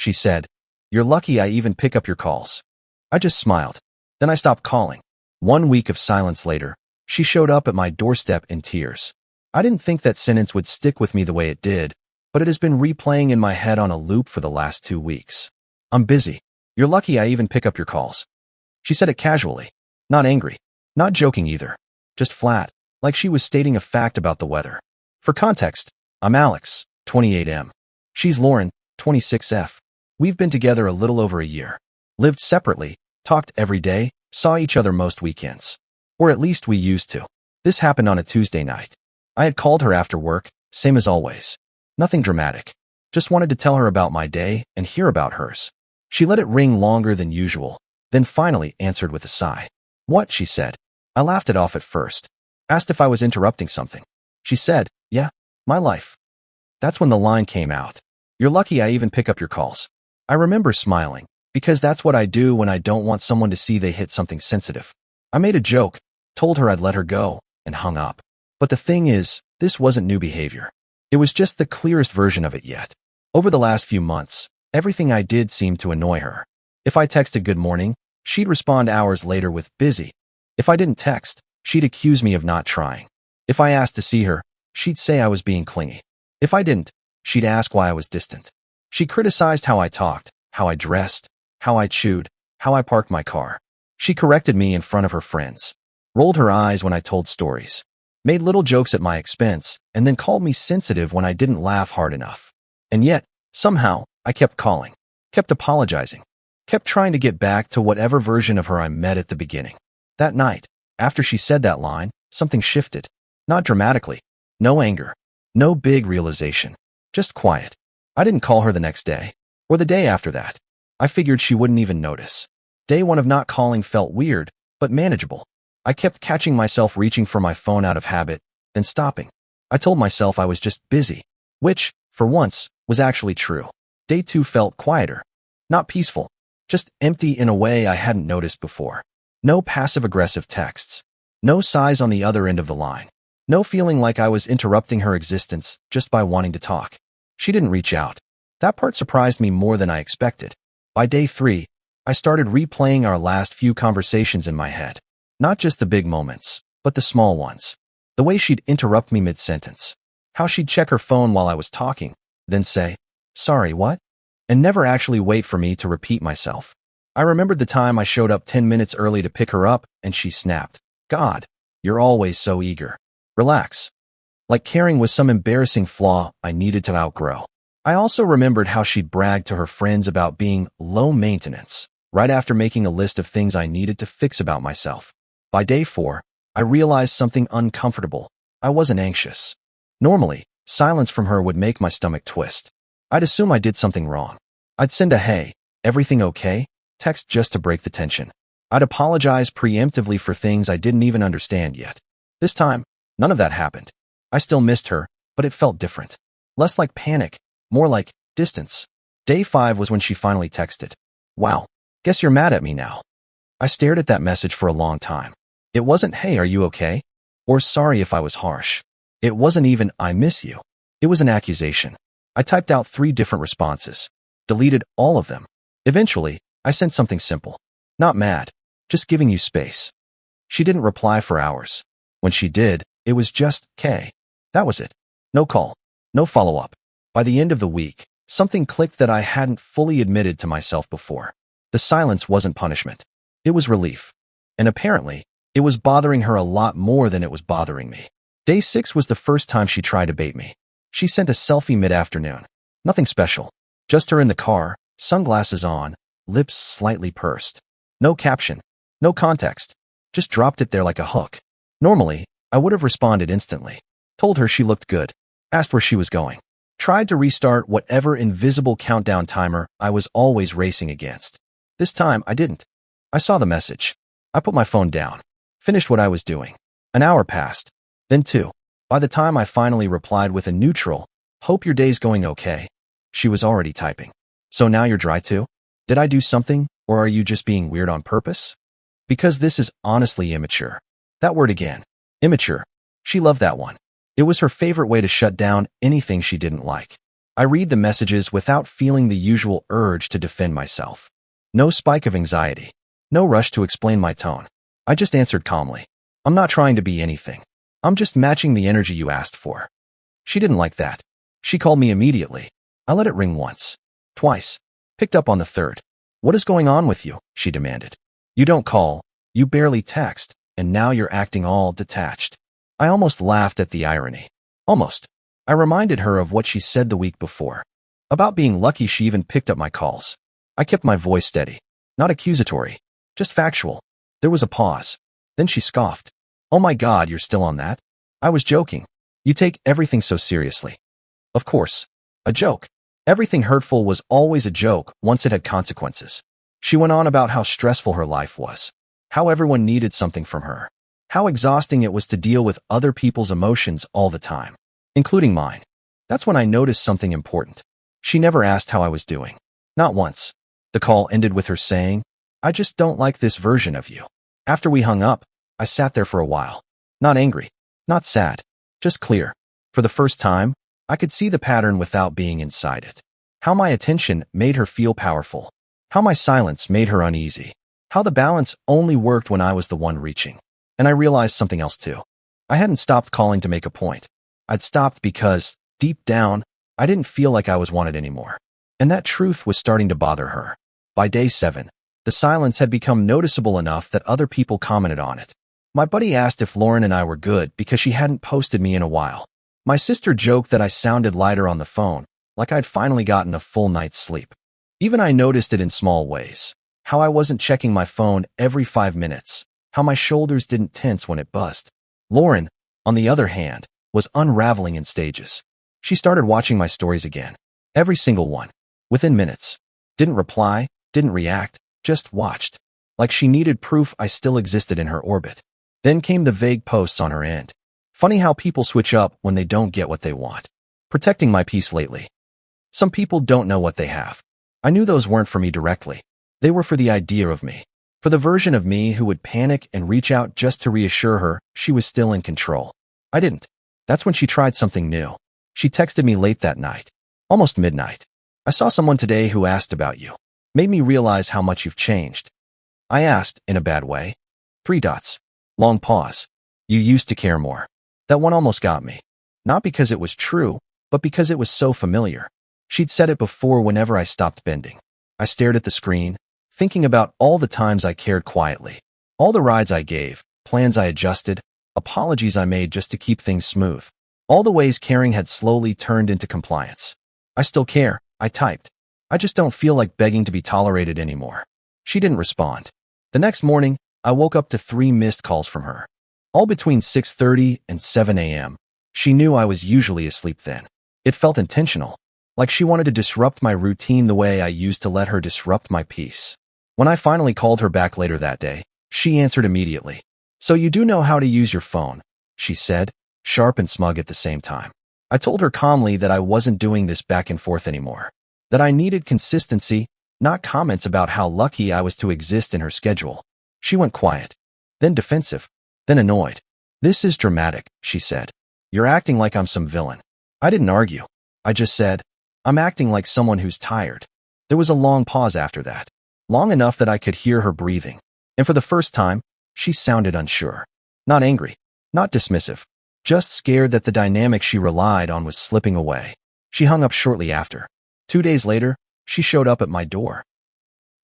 she said. You're lucky I even pick up your calls. I just smiled. Then I stopped calling. 1 week of silence later, she showed up at my doorstep in tears. I didn't think that sentence would stick with me the way it did, but it has been replaying in my head on a loop for the last 2 weeks. I'm busy. You're lucky I even pick up your calls. She said it casually, not angry, not joking either, just flat, like she was stating a fact about the weather. For context, I'm Alex, 28M. She's Lauren, 26F. We've been together a little over a year, lived separately, talked every day, saw each other most weekends. Or at least we used to. This happened on a Tuesday night. I had called her after work, same as always. Nothing dramatic. Just wanted to tell her about my day and hear about hers. She let it ring longer than usual, then finally answered with a sigh. What? She said. I laughed it off at first. Asked if I was interrupting something. She said, yeah, my life. That's when the line came out. You're lucky I even pick up your calls. I remember smiling, because that's what I do when I don't want someone to see they hit something sensitive. I made a joke, told her I'd let her go, and hung up. But the thing is, this wasn't new behavior. It was just the clearest version of it yet. Over the last few months, everything I did seemed to annoy her. If I texted good morning, she'd respond hours later with busy. If I didn't text, she'd accuse me of not trying. If I asked to see her, she'd say I was being clingy. If I didn't, she'd ask why I was distant. She criticized how I talked, how I dressed, how I chewed, how I parked my car. She corrected me in front of her friends, rolled her eyes when I told stories, made little jokes at my expense, and then called me sensitive when I didn't laugh hard enough. And yet, somehow, I kept calling, kept apologizing, kept trying to get back to whatever version of her I met at the beginning. That night, after she said that line, something shifted. Not dramatically. No anger. No big realization. Just quiet. I didn't call her the next day, or the day after that. I figured she wouldn't even notice. Day one of not calling felt weird, but manageable. I kept catching myself reaching for my phone out of habit, then stopping. I told myself I was just busy, which, for once, was actually true. Day two felt quieter. Not peaceful, just empty in a way I hadn't noticed before. No passive-aggressive texts. No sighs on the other end of the line. No feeling like I was interrupting her existence just by wanting to talk. She didn't reach out. That part surprised me more than I expected. By day 3, I started replaying our last few conversations in my head. Not just the big moments, but the small ones. The way she'd interrupt me mid-sentence. How she'd check her phone while I was talking, then say, "Sorry, what?" and never actually wait for me to repeat myself. I remembered the time I showed up 10 minutes early to pick her up, and she snapped, "God, you're always so eager. Relax." Like caring was some embarrassing flaw I needed to outgrow. I also remembered how she'd bragged to her friends about being low maintenance, right after making a list of things I needed to fix about myself. By day 4, I realized something uncomfortable. I wasn't anxious. Normally, silence from her would make my stomach twist. I'd assume I did something wrong. I'd send a "Hey, everything okay?" text just to break the tension. I'd apologize preemptively for things I didn't even understand yet. This time, none of that happened. I still missed her, but it felt different. Less like panic, more like distance. Day 5 was when she finally texted. "Wow, guess you're mad at me now." I stared at that message for a long time. It wasn't "Hey, are you okay?" or "Sorry if I was harsh." It wasn't even "I miss you." It was an accusation. I typed out 3 different responses, deleted all of them. Eventually, I sent something simple. "Not mad, just giving you space." She didn't reply for hours. When she did, it was just "K." That was it. No call, no follow-up. By the end of the week, something clicked that I hadn't fully admitted to myself before. The silence wasn't punishment. It was relief. And apparently, it was bothering her a lot more than it was bothering me. Day 6 was the first time she tried to bait me. She sent a selfie mid-afternoon. Nothing special. Just her in the car, sunglasses on, lips slightly pursed. No caption. No context. Just dropped it there like a hook. Normally, I would have responded instantly. Told her she looked good. Asked where she was going. Tried to restart whatever invisible countdown timer I was always racing against. This time, I didn't. I saw the message. I put my phone down. Finished what I was doing. An hour passed. Then 2. By the time I finally replied with a neutral, "Hope your day's going okay," she was already typing. "So now you're dry too? Did I do something, or are you just being weird on purpose?" Because this is honestly immature. That word again. Immature. She loved that one. It was her favorite way to shut down anything she didn't like. I read the messages without feeling the usual urge to defend myself. No spike of anxiety. No rush to explain my tone. I just answered calmly. I'm not trying to be anything. I'm just matching the energy you asked for. She didn't like that. She called me immediately. I let it ring once. Twice. Picked up on the third. What is going on with you? She demanded. You don't call. You barely text. And now you're acting all detached. I almost laughed at the irony. Almost. I reminded her of what she said the week before. About being lucky she even picked up my calls. I kept my voice steady. Not accusatory. Just factual. There was a pause. Then she scoffed. Oh my God, you're still on that? I was joking. You take everything so seriously. Of course. A joke. Everything hurtful was always a joke once it had consequences. She went on about how stressful her life was. How everyone needed something from her. How exhausting it was to deal with other people's emotions all the time. Including mine. That's when I noticed something important. She never asked how I was doing. Not once. The call ended with her saying, I just don't like this version of you. After we hung up, I sat there for a while. Not angry. Not sad. Just clear. For the first time, I could see the pattern without being inside it. How my attention made her feel powerful. How my silence made her uneasy. How the balance only worked when I was the one reaching. And I realized something else too. I hadn't stopped calling to make a point. I'd stopped because, deep down, I didn't feel like I was wanted anymore. And that truth was starting to bother her. By day 7, the silence had become noticeable enough that other people commented on it. My buddy asked if Lauren and I were good because she hadn't posted me in a while. My sister joked that I sounded lighter on the phone, like I'd finally gotten a full night's sleep. Even I noticed it in small ways. How I wasn't checking my phone every 5 minutes. How my shoulders didn't tense when it buzzed. Lauren, on the other hand, was unraveling in stages. She started watching my stories again. Every single one. Within minutes. Didn't reply, didn't react, just watched. Like she needed proof I still existed in her orbit. Then came the vague posts on her end. Funny how people switch up when they don't get what they want. Protecting my peace lately. Some people don't know what they have. I knew those weren't for me directly. They were for the idea of me. For the version of me who would panic and reach out just to reassure her she was still in control. I didn't. That's when she tried something new. She texted me late that night. Almost midnight. I saw someone today who asked about you. Made me realize how much you've changed. I asked, in a bad way. 3 dots. Long pause. You used to care more. That one almost got me. Not because it was true, but because it was so familiar. She'd said it before whenever I stopped bending. I stared at the screen, thinking about all the times I cared quietly. All the rides I gave, plans I adjusted, apologies I made just to keep things smooth. All the ways caring had slowly turned into compliance. I still care, I typed. I just don't feel like begging to be tolerated anymore. She didn't respond. The next morning, I woke up to 3 missed calls from her. All between 6:30 and 7 a.m. She knew I was usually asleep then. It felt intentional. Like she wanted to disrupt my routine the way I used to let her disrupt my peace. When I finally called her back later that day, she answered immediately. So you do know how to use your phone, she said, sharp and smug at the same time. I told her calmly that I wasn't doing this back and forth anymore. That I needed consistency, not comments about how lucky I was to exist in her schedule. She went quiet, then defensive, then annoyed. This is dramatic, she said. You're acting like I'm some villain. I didn't argue. I just said, I'm acting like someone who's tired. There was a long pause after that. Long enough that I could hear her breathing. And for the first time, she sounded unsure. Not angry. Not dismissive. Just scared that the dynamic she relied on was slipping away. She hung up shortly after. 2 days later, she showed up at my door.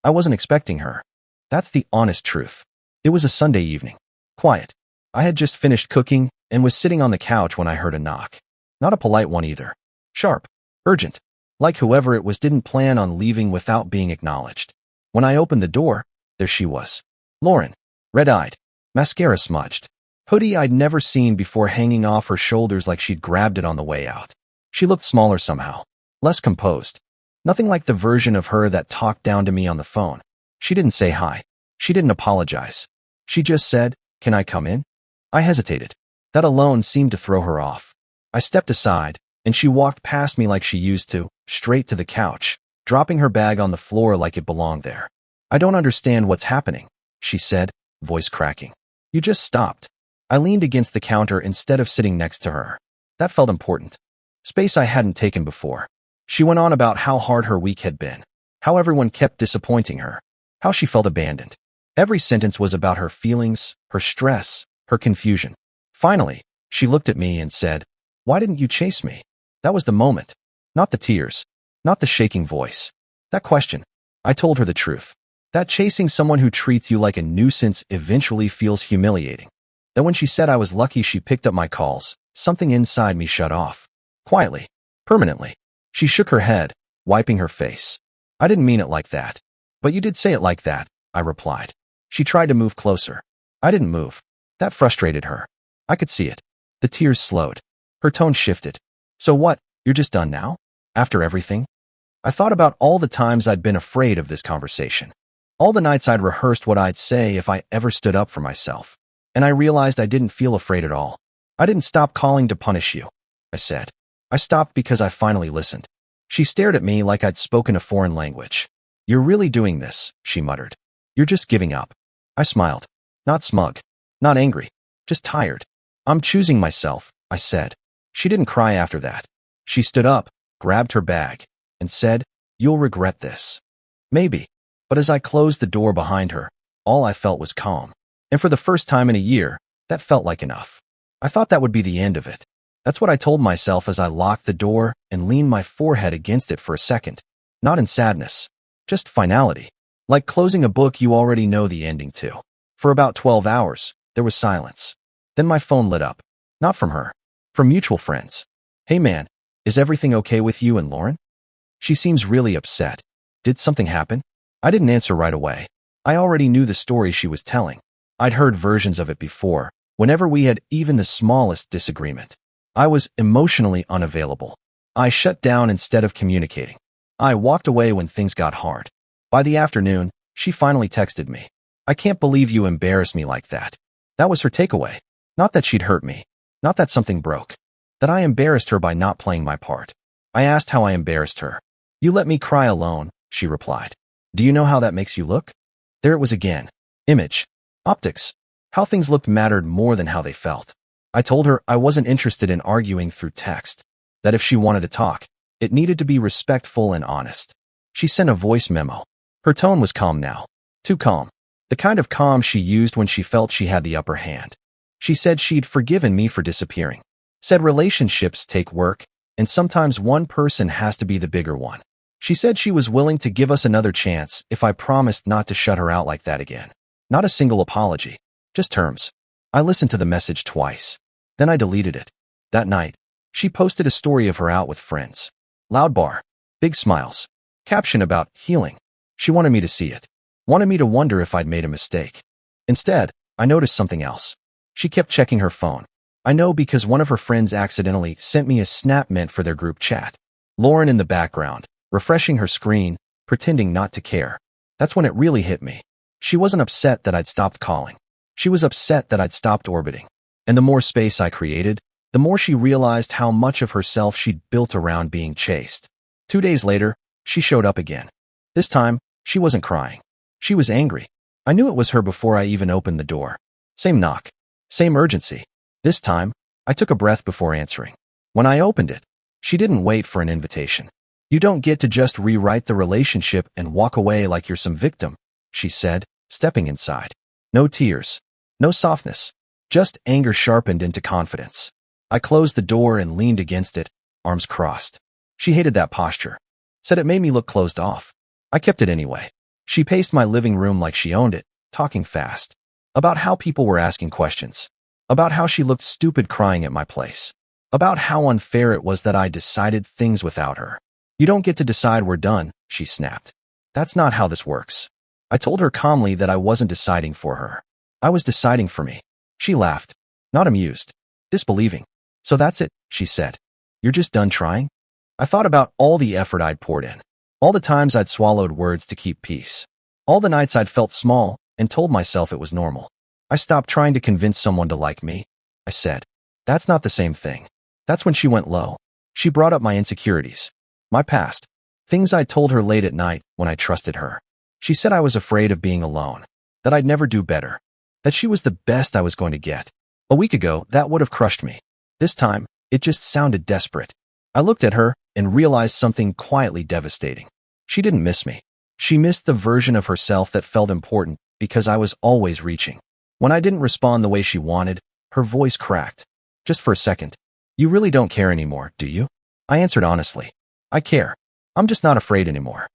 I wasn't expecting her. That's the honest truth. It was a Sunday evening. Quiet. I had just finished cooking and was sitting on the couch when I heard a knock. Not a polite one either. Sharp. Urgent. Like whoever it was didn't plan on leaving without being acknowledged. When I opened the door, there she was. Lauren. Red-eyed. Mascara smudged. Hoodie I'd never seen before hanging off her shoulders like she'd grabbed it on the way out. She looked smaller somehow. Less composed. Nothing like the version of her that talked down to me on the phone. She didn't say hi. She didn't apologize. She just said, "Can I come in?" I hesitated. That alone seemed to throw her off. I stepped aside, and she walked past me like she used to, straight to the couch, dropping her bag on the floor like it belonged there. I don't understand what's happening, she said, voice cracking. You just stopped. I leaned against the counter instead of sitting next to her. That felt important. Space I hadn't taken before. She went on about how hard her week had been, how everyone kept disappointing her, how she felt abandoned. Every sentence was about her feelings, her stress, her confusion. Finally, she looked at me and said, "Why didn't you chase me?" That was the moment. Not the tears, not the shaking voice. That question. I told her the truth. That chasing someone who treats you like a nuisance eventually feels humiliating. Then when she said I was lucky she picked up my calls, something inside me shut off. Quietly. Permanently. She shook her head, wiping her face. "I didn't mean it like that." "But you did say it like that," I replied. She tried to move closer. I didn't move. That frustrated her. I could see it. The tears slowed. Her tone shifted. "So what, you're just done now? After everything?" I thought about all the times I'd been afraid of this conversation. All the nights I'd rehearsed what I'd say if I ever stood up for myself. And I realized I didn't feel afraid at all. "I didn't stop calling to punish you," I said. "I stopped because I finally listened." She stared at me like I'd spoken a foreign language. "You're really doing this," she muttered. "You're just giving up." I smiled. Not smug. Not angry. Just tired. "I'm choosing myself," I said. She didn't cry after that. She stood up, grabbed her bag, and said, "You'll regret this." Maybe. But as I closed the door behind her, all I felt was calm. And for the first time in a year, that felt like enough. I thought that would be the end of it. That's what I told myself as I locked the door and leaned my forehead against it for a second. Not in sadness. Just finality. Like closing a book you already know the ending to. For about 12 hours, there was silence. Then my phone lit up. Not from her. From mutual friends. "Hey man, is everything okay with you and Lauren? She seems really upset. Did something happen?" I didn't answer right away. I already knew the story she was telling. I'd heard versions of it before, whenever we had even the smallest disagreement. I was emotionally unavailable. I shut down instead of communicating. I walked away when things got hard. By the afternoon, she finally texted me. "I can't believe you embarrassed me like that." That was her takeaway. Not that she'd hurt me. Not that something broke. That I embarrassed her by not playing my part. I asked how I embarrassed her. "You let me cry alone," she replied. "Do you know how that makes you look?" There it was again. Image. Optics. How things looked mattered more than how they felt. I told her I wasn't interested in arguing through text. That if she wanted to talk, it needed to be respectful and honest. She sent a voice memo. Her tone was calm now. Too calm. The kind of calm she used when she felt she had the upper hand. She said she'd forgiven me for disappearing. Said relationships take work, and sometimes one person has to be the bigger one. She said she was willing to give us another chance if I promised not to shut her out like that again. Not a single apology. Just terms. I listened to the message twice. Then I deleted it. That night, she posted a story of her out with friends. Loud bar. Big smiles. Caption about healing. She wanted me to see it. Wanted me to wonder if I'd made a mistake. Instead, I noticed something else. She kept checking her phone. I know because one of her friends accidentally sent me a snap meant for their group chat. Lauren in the background, refreshing her screen, pretending not to care. That's when it really hit me. She wasn't upset that I'd stopped calling. She was upset that I'd stopped orbiting. And the more space I created, the more she realized how much of herself she'd built around being chased. 2 days later, she showed up again. This time, she wasn't crying. She was angry. I knew it was her before I even opened the door. Same knock. Same urgency. This time, I took a breath before answering. When I opened it, she didn't wait for an invitation. "You don't get to just rewrite the relationship and walk away like you're some victim," she said, stepping inside. No tears. No softness. Just anger sharpened into confidence. I closed the door and leaned against it, arms crossed. She hated that posture. Said it made me look closed off. I kept it anyway. She paced my living room like she owned it, talking fast. About how people were asking questions. About how she looked stupid crying at my place. About how unfair it was that I decided things without her. "You don't get to decide we're done," she snapped. "That's not how this works." I told her calmly that I wasn't deciding for her. I was deciding for me. She laughed. Not amused. Disbelieving. "So that's it," she said. "You're just done trying?" I thought about all the effort I'd poured in. All the times I'd swallowed words to keep peace. All the nights I'd felt small and told myself it was normal. "I stopped trying to convince someone to like me," I said. "That's not the same thing." That's when she went low. She brought up my insecurities. My past. Things I told her late at night when I trusted her. She said I was afraid of being alone. That I'd never do better. That she was the best I was going to get. A week ago, that would have crushed me. This time, it just sounded desperate. I looked at her, and realized something quietly devastating. She didn't miss me. She missed the version of herself that felt important because I was always reaching. When I didn't respond the way she wanted, her voice cracked. Just for a second. You really don't care anymore, do you? I answered honestly. I care. I'm just not afraid anymore.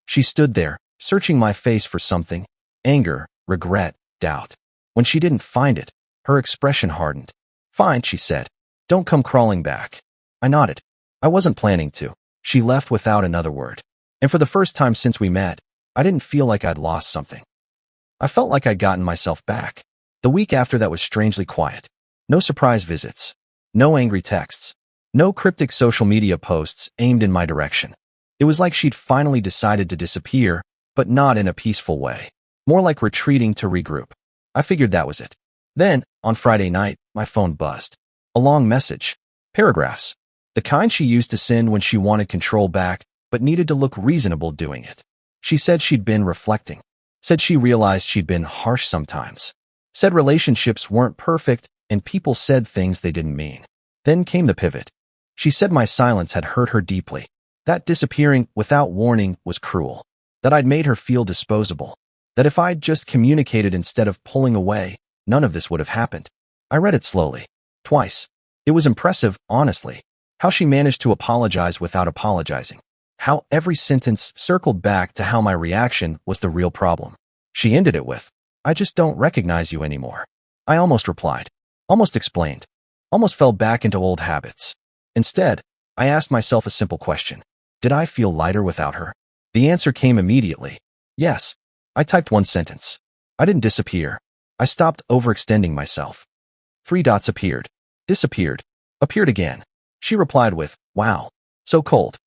She stood there, searching my face for something. Anger, regret, doubt. When she didn't find it, her expression hardened. Fine, she said. Don't come crawling back. I nodded. I wasn't planning to. She left without another word. And for the first time since we met, I didn't feel like I'd lost something. I felt like I'd gotten myself back. The week after that was strangely quiet. No surprise visits. No angry texts. No cryptic social media posts aimed in my direction. It was like she'd finally decided to disappear, but not in a peaceful way. More like retreating to regroup. I figured that was it. Then, on Friday night, my phone buzzed. A long message. Paragraphs. The kind she used to send when she wanted control back, but needed to look reasonable doing it. She said she'd been reflecting. Said she realized she'd been harsh sometimes. Said relationships weren't perfect and people said things they didn't mean. Then came the pivot. She said my silence had hurt her deeply. That disappearing without warning was cruel. That I'd made her feel disposable. That if I'd just communicated instead of pulling away, none of this would have happened. I read it slowly. Twice. It was impressive, honestly. How she managed to apologize without apologizing. How every sentence circled back to how my reaction was the real problem. She ended it with, I just don't recognize you anymore. I almost replied. Almost explained. Almost fell back into old habits. Instead, I asked myself a simple question. Did I feel lighter without her? The answer came immediately. Yes. I typed one sentence. I didn't disappear. I stopped overextending myself. 3 dots appeared. Disappeared. Appeared again. She replied with, wow. So cold.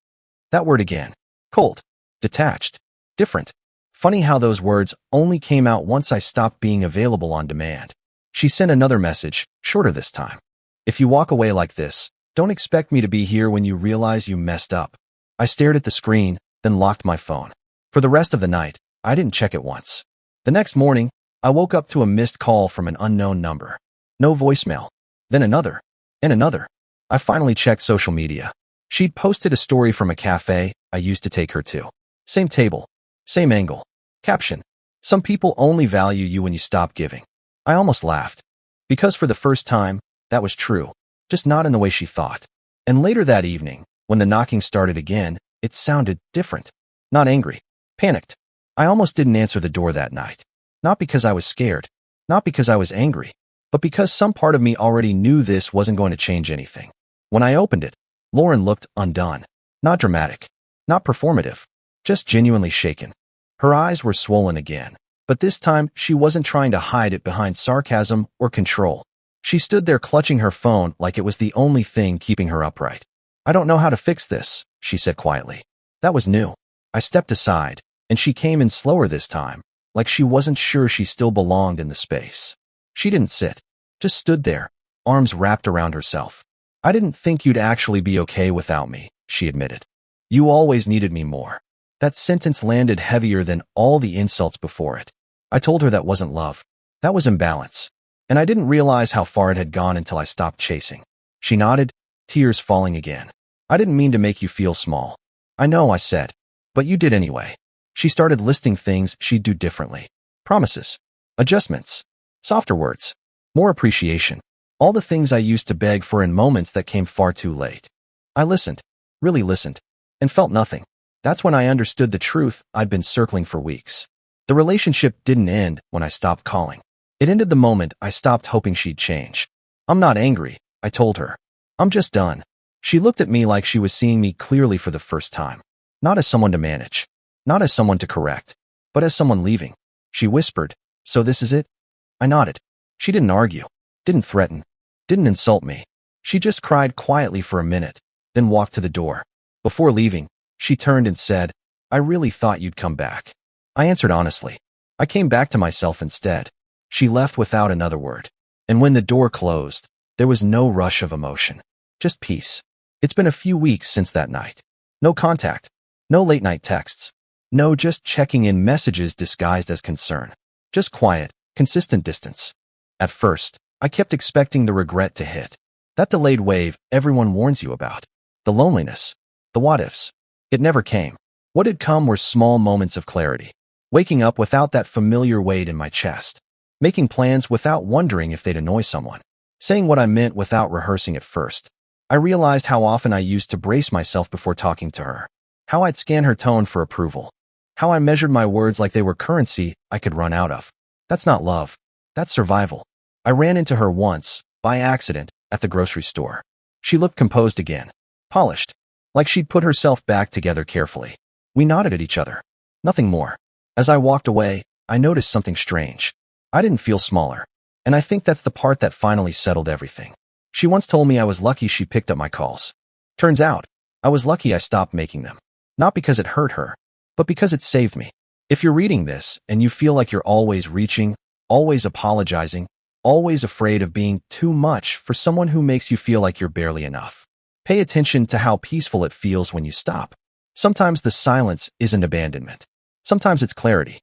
That word again. Cold. Detached. Different. Funny how those words only came out once I stopped being available on demand. She sent another message, shorter this time. If you walk away like this, don't expect me to be here when you realize you messed up. I stared at the screen, then locked my phone. For the rest of the night, I didn't check it once. The next morning, I woke up to a missed call from an unknown number. No voicemail. Then another. And another. I finally checked social media. She'd posted a story from a cafe I used to take her to. Same table. Same angle. Caption. Some people only value you when you stop giving. I almost laughed. Because for the first time, that was true. Just not in the way she thought. And later that evening, when the knocking started again, it sounded different. Not angry. Panicked. I almost didn't answer the door that night. Not because I was scared. Not because I was angry. But because some part of me already knew this wasn't going to change anything. When I opened it, Lauren looked undone. Not dramatic. Not performative. Just genuinely shaken. Her eyes were swollen again. But this time, she wasn't trying to hide it behind sarcasm or control. She stood there clutching her phone like it was the only thing keeping her upright. I don't know how to fix this, she said quietly. That was new. I stepped aside, and she came in slower this time, like she wasn't sure she still belonged in the space. She didn't sit. Just stood there, arms wrapped around herself. I didn't think you'd actually be okay without me, she admitted. You always needed me more. That sentence landed heavier than all the insults before it. I told her that wasn't love. That was imbalance. And I didn't realize how far it had gone until I stopped chasing. She nodded, tears falling again. I didn't mean to make you feel small. I know, I said. But you did anyway. She started listing things she'd do differently. Promises. Adjustments. Softer words. More appreciation. All the things I used to beg for in moments that came far too late. I listened. Really listened. And felt nothing. That's when I understood the truth I'd been circling for weeks. The relationship didn't end when I stopped calling. It ended the moment I stopped hoping she'd change. I'm not angry, I told her. I'm just done. She looked at me like she was seeing me clearly for the first time. Not as someone to manage. Not as someone to correct. But as someone leaving. She whispered, so this is it? I nodded. She didn't argue. Didn't threaten. Didn't insult me. She just cried quietly for a minute, then walked to the door. Before leaving, she turned and said, I really thought you'd come back. I answered honestly. I came back to myself instead. She left without another word. And when the door closed, there was no rush of emotion. Just peace. It's been a few weeks since that night. No contact. No late-night texts. No just checking in messages disguised as concern. Just quiet, consistent distance. At first, I kept expecting the regret to hit. That delayed wave everyone warns you about. The loneliness. The what-ifs. It never came. What had come were small moments of clarity. Waking up without that familiar weight in my chest. Making plans without wondering if they'd annoy someone. Saying what I meant without rehearsing it first. I realized how often I used to brace myself before talking to her. How I'd scan her tone for approval. How I measured my words like they were currency I could run out of. That's not love. That's survival. I ran into her once, by accident, at the grocery store. She looked composed again. Polished. Like she'd put herself back together carefully. We nodded at each other. Nothing more. As I walked away, I noticed something strange. I didn't feel smaller. And I think that's the part that finally settled everything. She once told me I was lucky she picked up my calls. Turns out, I was lucky I stopped making them. Not because it hurt her, but because it saved me. If you're reading this and you feel like you're always reaching, always apologizing, always afraid of being too much for someone who makes you feel like you're barely enough, pay attention to how peaceful it feels when you stop. Sometimes the silence isn't abandonment. Sometimes it's clarity.